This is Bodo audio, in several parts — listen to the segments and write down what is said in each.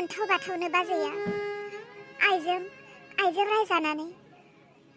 अनथाव बाथावनो बाजैया आइजों रायजानानै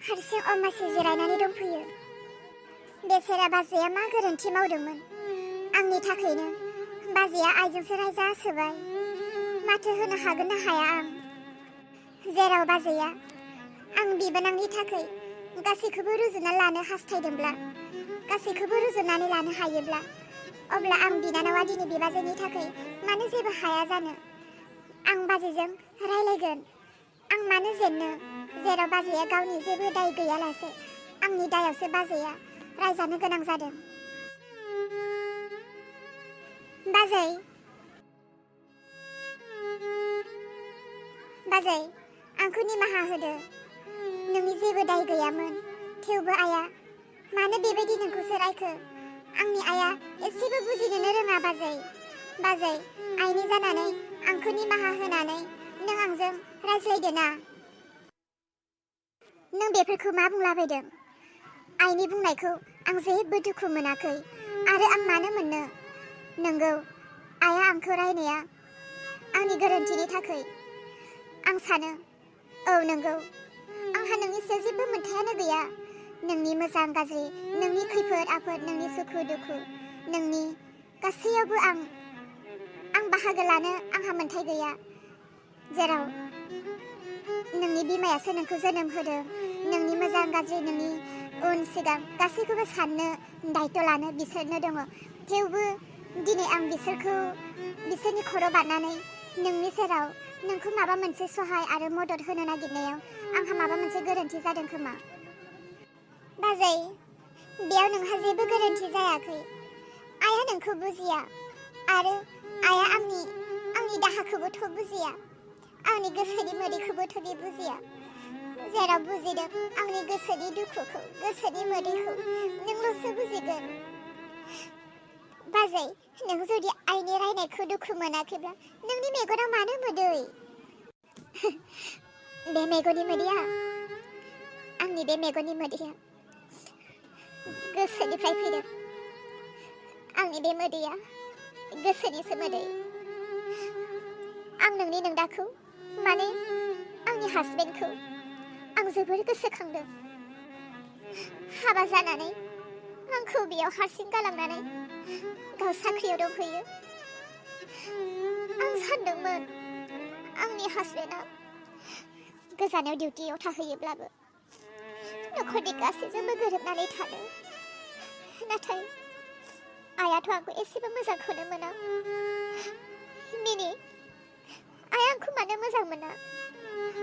हारसिं अमासि जिरायनानै दंफैयो। बेसेरा बाजैया मा गोरोन्थि मावदोंमोन? आंनि थाखायनो बाजैया आइजोंसो रायजासोबाय। माथो होनो हागोन ना हाया आं? जेराव बाजैया आं बिबोनांनि थाखाय गासैखौबो रुजुना लानो हास्थायदोंब्ला, गासैखौबो रुजुनानै लानो हायोब्ला, अब्ला आं बिनानावा दिनै बिबाजैनि थाखाय मानो जेबो हाया जानो? आं बाजैजों रायलायगोन। आं मानो जेननो? जेराव बाजैया गावनि जेबो दाय गैयालासे आंनि दायावसो बाजैया रायजानो गोनां जादों। बाजै, आंखौ निमाहा होदो। नोंनि जेबो दाय गैयामोन। थेवबो आइया मानो बेबायदि नोंखौसो रायखो? आंनि आइया एसेबो बुजिनोनो रोङा बाजै। आइनि जानानै आंखौ निमाहा होनानै नों आंजों रायज्लायदो ना। नों बेफोरखौ मा बुंलाबायदों? आइनि बुंनायखौ आं जेबो दुखु मोनाखै आरो आं मानो मोननो? नंगौ, आइया आंखौ रायनाया आंनि गोरोन्थिनि थाखाय। आं सानो, औ नंगौ, आंहा नोंनि सायाव जेबो मोनथायानो गैया। नोंनि मोजां गाज्रि, नोंनि खैफोद आफोद, नोंनि सुखु दुखु, नोंनि गासैयावबो आं बाहागो लानो आंहा मोन्थाय गैया। जेराव नोंनि बिमायासो नोंखौ जोनोम होदों, नोंनि मोजां गाज्रि, नोंनि उन सिगां गासैखौबो साननो, दायथ' लानो बिसोरनो दङ। थेवबो दिनै आं बिसोरनि खर' बारनानै नोंनि सेराव नोंखौ माबा मोनसे सहाय आरो मदद होनो नागिरनायाव आंहा माबा मोनसे गोरोन्थि जादों खोमा। बाजै, बेयाव नोंहा जेबो गोरोन्थि जायाखै। आइया नोंखौ बुजिया आरो आइया आंनि दाहाखौबोथ' बुजिया। आंनि गोसोनि मोदैखौबोथ' बे बुजिया। जेराव बुजिदों आंनि गोसोनि दुखुखौ, गोसोनि मोदैखौ नोंल'सो बुजिगोन। बाजै, नों जुदि आइनि रायनायखौ दुखु मोनाखैब्ला नोंनि मेगनाव मानो मोदै? बे मेगननि मोदैया, आंनि बे मेगननि मोदैया गोसोनिफ्राय फैदों। आंनि बे मोदैया गोसोनिसो मोदै। आं नोंनि नोंदाखौ, माने आंनि हासबेन्डखौ आं जोबोर गोसोखांदों। हाबा जानानै आंखौ बेयाव हारसिं गालांनानै गाव साख्रियाव दंहैयो। आं सानदोंमोन आंनि हासबेन्डआ गोजानाव डिउटियाव थाहैयोब्लाबो नखरनि गासैजोंबो गोरोबनानै थानो। नाथाय आइयाथ' आंखौ एसेबो मोजांखौनो मोना। मिनि, आइया आंखौ मानो मोजां मोना?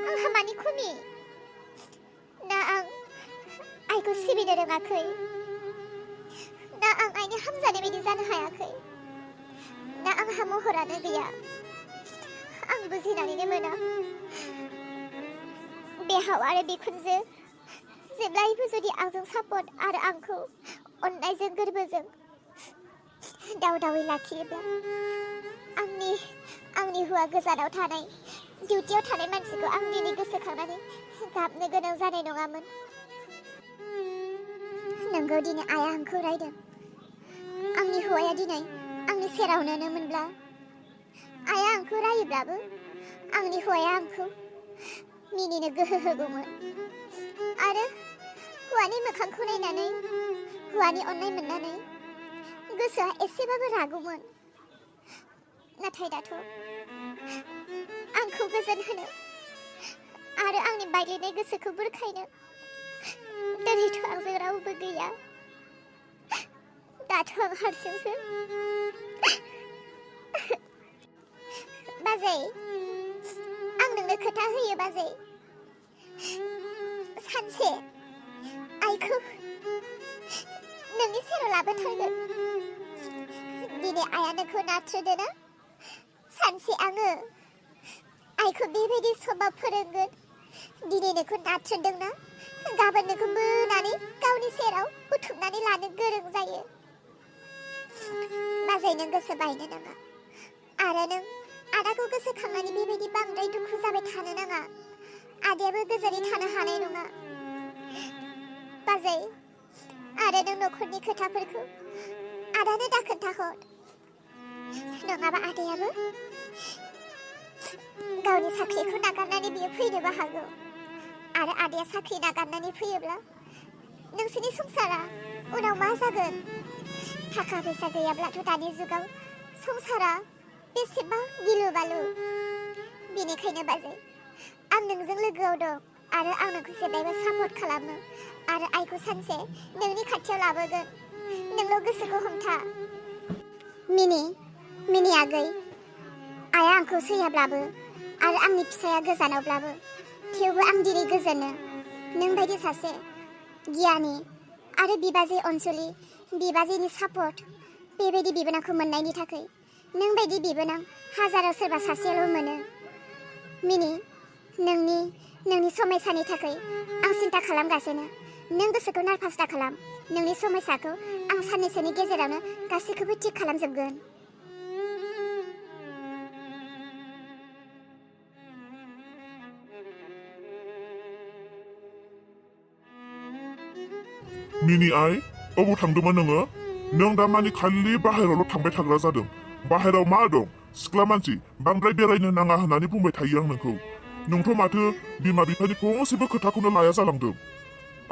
आंहा मानि खमि? ना आं आइखौ सिबिनो रोङाखै? ना आं आइनि हामजानाय बायदि जानो हायाखै? ना आंहा महरानो गैया? आं बुजिनानैनो मोना। बिहाव आरो बिखुनजो जेब्लायबो जुदि आंजों सापर्ट आरो आंखौ अननायजों गोरबोजों दावदावै लाखियोब्ला आंनि हौवा गोजानाव थानाय, डिउटियाव थानाय मानसिखौ आं दिनै गोसोखांनानै गाबनो गोनां जानाय नङामोन। नोंगौ, दिनै आइया आंखौ रायदों। आंनि हौवाया दिनै आंनि सेरावनो मोनब्ला, आइया आंखौ रायोब्लाबो आंनि हौवाया आंखौ मिनिनो गोहो होगौमोन आरो हौवानि मोखांखौ नायनानै, हौवानि अननाय मोननानै गोसोआ एसेबाबो रागौमोन। नाथाय दाथ' आंखौ गोजोन होनो आरो आंनि बायग्लिनाय गोसोखौ बुरखायनो दिनैथ' आंजों रावबो गैया। दाथ' आं हारसिंसो। बाजै, आं नोंनो खोथा होयो बाजै। सानसे आइखौ नोंनि सेराव लाबोथारगोन। दिनै आइया नोंखौ नाथ्रोदोना? सानसे आङो आइखौ बेबायदि समाव फोरोंगोन। दिनै नोंखौ नाथ्रोदोंना? गाबोन नोंखौ बोनानै गावनि सेराव बुथुमनानै लानो गोरों जायो। बाजै, नों गोसो बायनो नाङा आरो नों आदाखौ गोसोखांनानै बेबायदि बांद्राय दुखु जाबाय थानो नाङा। आदायाबो गोजोनै थानो हानाय नङा। बाजै, आरो नों नखरनि खोथाफोरखौ आदानो दा खोन्थाहर। नङाबा आदायाबो गावनि साख्रिखौ नागारनानै बियो फैनोबो हागौ आरो आदाया साख्रि नागारनानै फैयोब्ला नोंसोरनि संसारा उनाव मा जागोन थाखा फैसा गैयाब्लाथ' दानि जुगाव संसारा बेसेबां गिलु बालु बेनिखायनो बाजै आं नोंजों लोगोआव दं आरो आं नोंखौ जेब्लायबो सापर्ट खालामो आरो आइखौ सानसे नोंनि खाथियाव लाबोगोन नोंल' गोसोखौ हमथा मिनि आगै आइया आंखौ सैयाब्लाबो आरो आंनि फिसाया गोजानावब्लाबो थेवबो आं दिनै गोजोनो नों बायदि सासे गियानि आरो बिबाजै अनसुलि बिबाजैनि सापर्ट बेबायदि बिबोनांखौ मोननायनि थाखाय नों बायदि बिबोनां हाजाराव सोरबा सासेल' मोनो मिनि नोंनि समयसानि थाखाय आं सिन्था खालामगासिनो नों गोसोखौ नारभास दा खालाम नोंनि समयसाखौ आं साननैसोनि गेजेरावनो गासैखौबो थिग खालामजोबगोन मिनि आइ अबाव थांदोंमोन नोङो नों दा मानि खालि बाहेरायावल' थांबाय थाग्रा जादों बाहेरायाव मा दं सिख्ला मानसि बांद्राय बेरायनो नाङा होननानै बुंबाय थायो आं नोंखौ नोंथ' माथो बिमा बिफानि फंसेबो खोथाखौनो लाया जालांदों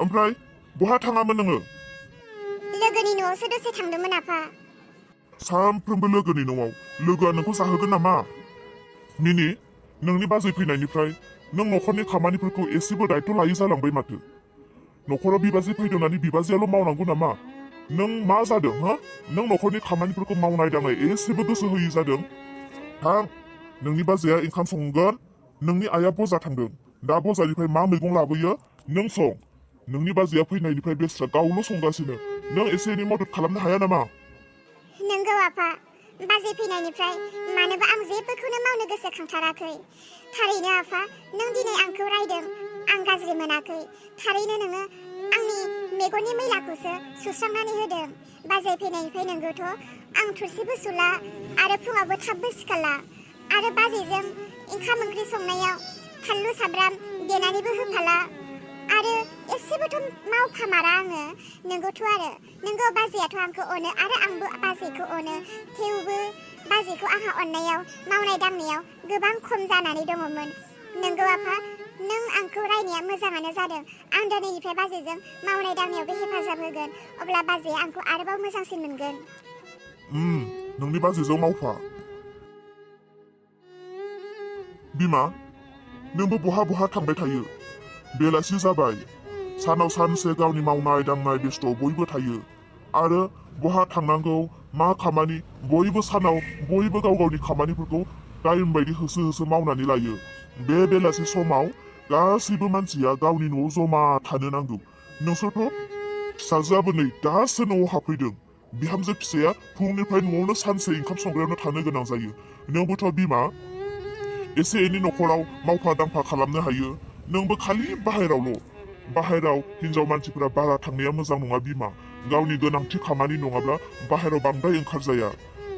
ओमफ्राय बहा थाङामोन नोङो लोगोनि न'आवसो दसे थांदोंमोन आफा सानफ्रोमबो लोगोनि न'आव लोगोआ नोंखौ जाहोगोन नामा मिनि नोंनि बाजै फैनायनिफ्राय नों न'खरनि खामानिफोरखौ एसेबो दायथ' लायै जालांबाय माथो न'खराव बिबाजै फैदों होननानै बिबाजैयाल' मावनांगौ नामा नों मा जादों हा नों न'खरनि खामानिफोरखौ मावनाय दांनाय एसेबो गोसो होयै जादों थां नोंनि बाजैया ओंखाम संगोन नोंनि आइया बजा थांदों दा बजानिफ्राय मा मैगं लाबोयो नों सं नोंनि बाजैया फैनायनिफ्राय बेस्रा गावल' संगासिनो नों एसे एनै मदद खालामनो हाया नामा नंगौ आफा बाजै फैनायनिफ्राय मानोबा आं जेबोखौनो मावनो गोसोखांथाराखै थारैनो आफा नों दिनै आंखौ रायदों आं गाज्रि मोनाखै थारैनो नोङो आंनि मेगननि मैलाखौसो सुस्रांनानै होदों बाजै फैनायनिफ्राय नोंगौथ' आं थोरसिबो सुला आरो फुङावबो थाबबो सिखारला आरो बाजैजों ओंखाम ओंख्रि संनायाव फानलु सामब्राम देनानैबो होफाला आरो एसेबोथ' मावफामारा आङो नोंगौथ' आरो नोंगौ बाजैयाथ' आंखौ अनो आरो आंबो बाजैखौ अनो थेवबो बाजैखौ आंहा अननायाव मावनाय दांनायाव गोबां खम जानानै दङमोन नोंगौ आफा नों आंखौ रायनाया मोजाङानो जादों आं दिनैनिफ्राय बाजैजों मावनाय दांनायावबो हेफाजाब होगोन अब्ला बाजैया आंखौ आरोबाव मोजांसिन मोनगोन नोंनि बाजैजों मावफा बिमा नोंबो बहा थांबाय थायो बेलासि जाबाय सानाव सानसे गावनि मावनाय दांनाय बेस्थ' बयबो थायो आरो बहा थांनांगौ मा खामानि बयबो सानाव बयबो गाव गावनि खामानिफोरखौ टाइम बायदि होसो मावनानै लायो बे बेलासि समाव गासैबो मानसिया गावनि न'आव जमा थानो नांगौ नोंसोरथ' फिसाजोआबो नै दासो न'आव हाबफैदों बिहामजो फिसाया फुंनिफ्राय न'आवनो सानसे ओंखाम संग्रायावनो थानो गोनां जायो नोंबोथ' बिमा एसे एनै न'खराव मावफा दांफा खालामनो हायो नोंबो खालि बाहेराव हिनजाव मानसिफोरा बारा थांनाया मोजां नङा बिमा गावनि गोनांथि खामानि नङाब्ला बाहेराव बांद्राय ओंखारजाया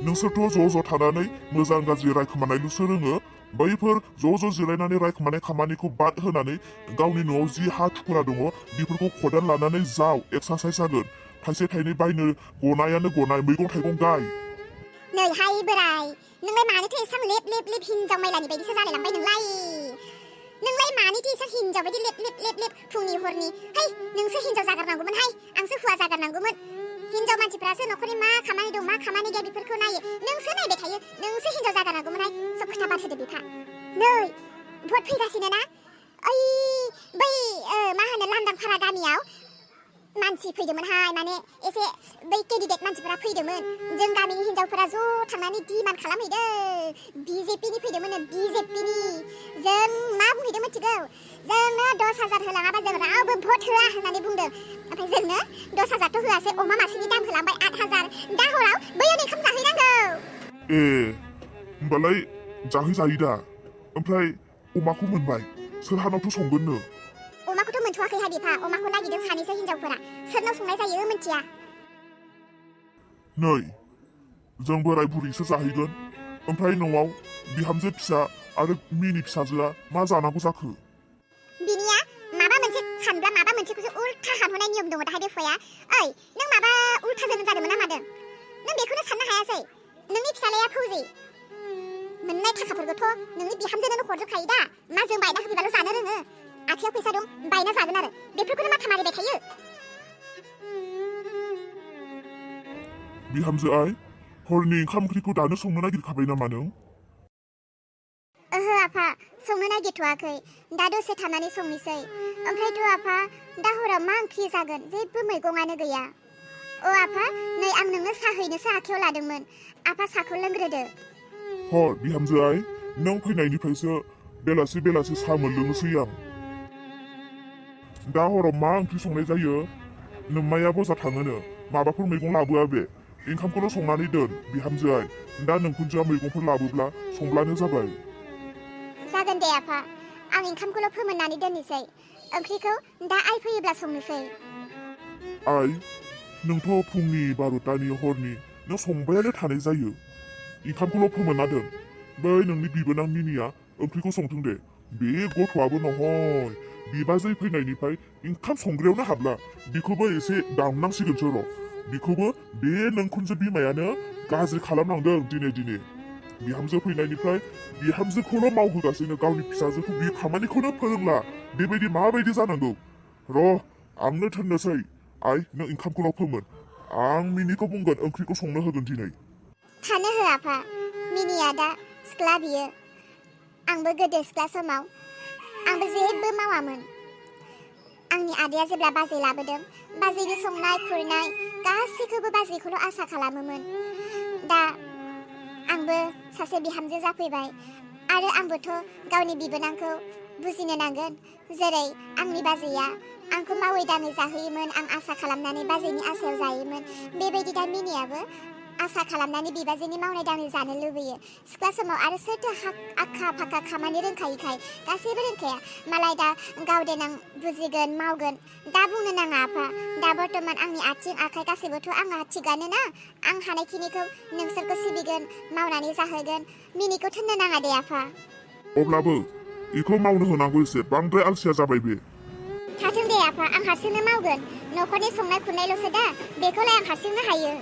नोंसोरथ' ज' थानानै मोजां गाज्रि रायखोमानायल'सो रोङो बैफोर ज' जिरायनानै रायखोमानाय खामानिखौ बाद होनानै गावनि न'आव जि हा थुख्रा दङ बेफोरखौ खदाल लानानै जाव एक्सारसाइज जागोन थाइसे थाइनै बायनो गनायानो गनाय मैगं थाइगं गाय नै हाय बोराय नोंलाय मानोथो एसां लेब हिनजाव मायलानि बायदिसो जालायलांबाय नोंलाय मानोथो एसां हिनजाव बायदि लेब फुंनि हरनि है नोंसो हिनजाव जागारनांगौमोन हाय आंसो हौवा जागारनांगौमोन हिनजाव मानसिफ्रासो न'खरनि मा खामानि दं मा खामानि गैया बेफोरखौ नायो नोंसो नायबाय थायो नोंसो हिनजाव जागारनांगौमोन हाय सब खोथा बाद होदो बिफा नै भट फैगासिनो ना ओइ बै मा होनो लांदां फारा गामियाव मानसि फैदोंमोनहाय माने एसे बै केन्डिडेट मानसिफोरा फैदोंमोन जों गामिनि हिनजावफोरा ज' थांनानै डिमान्ड खालामहैदों बिजेपिनि फैदोंमोन बिजेपिनि जों मा बुंहैदों मिथिगौ जोंनो 10,000 होलाङाबा जों रावबो भट होआ होननानै बुंदों ओमफ्राय जोंनो 10,000थ' होआसै अमा मासेनि दाम होलांबाय 8,000 दा हराव बैयाव ओंखाम जाहैनांगौ होमबालाय जाहैजायो दा ओमफ्राय अमाखौ मोनबाय सोरहानावथ' संगोननो अमाखौथ' मोनथ'वाखैहाय बिफा अमाखौ नागिरदों सानैसो हिनजावफोरा सोरनाव संनाय जायो मिथिया नै जों बोराय बुरैसो जाहैगोन ओमफ्राय न'आव बिहामजो फिसा आरो मिनि फिसाजोआ मा जानांगौ जाखो बिनिया माबा मोनसे सानब्ला माबा मोनसेखौसो उल्था हानहरनाय नियम दङ दाहाय देफाया ओइ नों माबा उल्था जोनोम जादोंमोन ना मादों नों बेखौनो साननो हायासै नोंनि फिसालाया फौजि मोननाय थाखाफोरखौथ' नोंनि बिहामजोनो हरजोबखायो दा माजों बायना होफैबाल' जानो रोङो आखायाव फैसा दं बायना जागोन आरो बेफोरखौनो माथा मारिबाय थायो बिहामजो आइ हरनि ओंखाम ओंख्रिखौ दानो संनो नागिरखाबाय नामा नों ओहो आफा संनो नागिरथ'वाखै दा दसे थानानै संनोसै ओमफ्रायथ' आफा दा हराव मा ओंख्रि जागोन जेबो मैगंआनो गैया अ आफा नै आं नोंनो साहा हैनोसो आखायाव लादोंमोन आफा साहाखौ लोंग्रोदो हर बिहामजो आइ नों फैनायनिफ्रायसो बेलासि बेलासि साहा मोनलोंनोसै आं दा हराव मा ओंख्रि संनाय जायो नोम्माया बजा थाङोनो माबाफोर मैगं लाबोआ बे ओंखामखौल' संनानै दोन बिहामजो आइ दा नोंखुनजोआ मैगंफोर लाबोब्ला संब्लानो जाबाय जागोन दे आफा आं ओंखामखौल' फोमोननानै दोननोसै ओंख्रिखौ दा आइ फैयोब्ला संनोसै आइ नोंथ' फुंनि 12टानि हरनि नों संबायानो थानाय जायो ओंखामखौल' फोमोनना दोन बै नोंनि बिबोनां मिनिया ओंख्रिखौ संथों दे बे गथ'आबो नहय बिबाजै फैनायनिफ्राय ओंखाम संग्रायावनो हाबला बिखौबो एसे दामनांसिगोनसो र' बिखौबो बे नोंखुनजो बिमायानो गाज्रि खालामलांदों दिने बिहामजो फैनायनिफ्राय बिहामजोखौल' मावहोगासिनो गावनि फिसाजोखौ बे खामानिखौनो फोरोंला बेबायदि माबायदि जानांगौ र' आंनो थोननोसै आइ नों ओंखामखौल' फोमोन आं मिनिखौ बुंगोन ओंख्रिखौ संनो होगोन दिनै थानो हो आफा मिनिया दा सिख्ला बियो आंबो गोदो सिख्ला समाव आंबो जेबो मावामोन आंनि आदाया जेब्ला बाजै लाबोदों बाजैनि संनाय खुरनाय गासैखौबो बाजैखौल' आसा खालामोमोन दा आंबो सासे बिहामजो जाफैबाय आरो आंबोथ' गावनि बिबोनांखौ बुजिनो नांगोन जेरै आंनि बाजैया आंखौ मावै दाङै जाहोयोमोन आं आसा खालामनानै बाजैनि आसायाव जायोमोन बेबायदि दा मिनियाबो आसा खालामनानै बिबाजैनि मावनाय दांनाय जानो लुबैयो सिख्ला समाव आरो सोरथो आखा फाखा खामानि रोंखायोखाय गासैबो रोंखाया मालाय दा गाव देनां बुजिगोन मावगोन दा बुंनो नाङा आफा दा बर्तमान आंनि आथिं आखाइ गासैबोथ' आंहा थिगानो ना आं हानायखिनिखौ नोंसोरखौ सिबिगोन मावनानै जाहोगोन मिनिखौ थोननो नाङा दे आफा अब्लाबो बेखौ मावनो होनांगौ एसे बांद्राय अलसिया जाबाय बे थाथों दे आफा आं हारसिंनो मावगोन न'खरनि संनाय खुरनायल'सो दा बेखौलाय आं हारसिंनो हायो